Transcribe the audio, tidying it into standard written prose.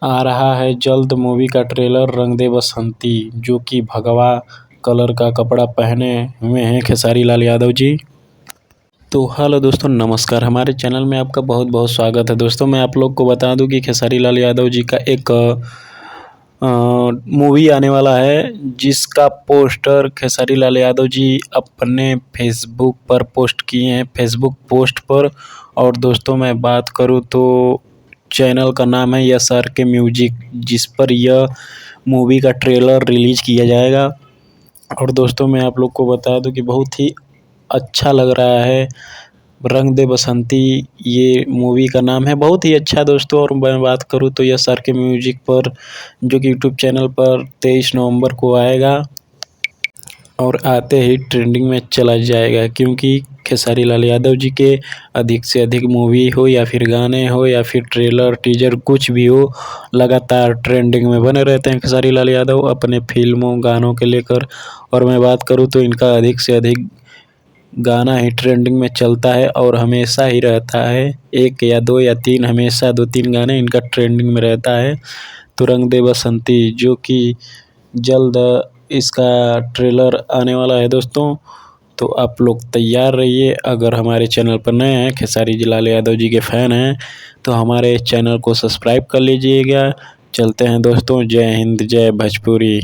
आ रहा है जल्द मूवी का ट्रेलर रंग दे बसंती, जो कि भगवा कलर का कपड़ा पहने हुए हैं खेसारी लाल यादव जी। तो हेलो दोस्तों, नमस्कार। हमारे चैनल में आपका बहुत बहुत स्वागत है। दोस्तों, मैं आप लोग को बता दूं कि खेसारी लाल यादव जी का एक मूवी आने वाला है, जिसका पोस्टर खेसारी लाल यादव जी अपने फेसबुक पर पोस्ट किए हैं, फेसबुक पोस्ट पर। और दोस्तों, मैं बात करूं तो चैनल का नाम है यस आर के म्यूजिक, जिस पर यह मूवी का ट्रेलर रिलीज किया जाएगा। और दोस्तों, मैं आप लोग को बता दूं कि बहुत ही अच्छा लग रहा है। रंग दे बसंती ये मूवी का नाम है, बहुत ही अच्छा दोस्तों। और मैं बात करूँ तो यस आर के म्यूजिक पर, जो कि यूट्यूब चैनल पर 23 नवंबर को आएगा और आते ही ट्रेंडिंग में चला जाएगा, क्योंकि खेसारी लाल यादव जी के अधिक से अधिक मूवी हो या फिर गाने हो या फिर ट्रेलर टीजर कुछ भी हो, लगातार ट्रेंडिंग में बने रहते हैं खेसारी लाल यादव अपने फिल्मों गानों के लेकर। और मैं बात करूँ तो इनका अधिक से अधिक गाना ही ट्रेंडिंग में चलता है और हमेशा ही रहता है। एक या दो या तीन, हमेशा दो तीन गाने इनका ट्रेंडिंग में रहता है। तो रंग दे बसंती, जो कि जल्द इसका ट्रेलर आने वाला है दोस्तों। तो आप लोग तैयार रहिए। अगर हमारे चैनल पर नए हैं, खेसारी लाल यादव जी के फ़ैन हैं, तो हमारे चैनल को सब्सक्राइब कर लीजिएगा। चलते हैं दोस्तों, जय हिंद, जय भोजपुरी।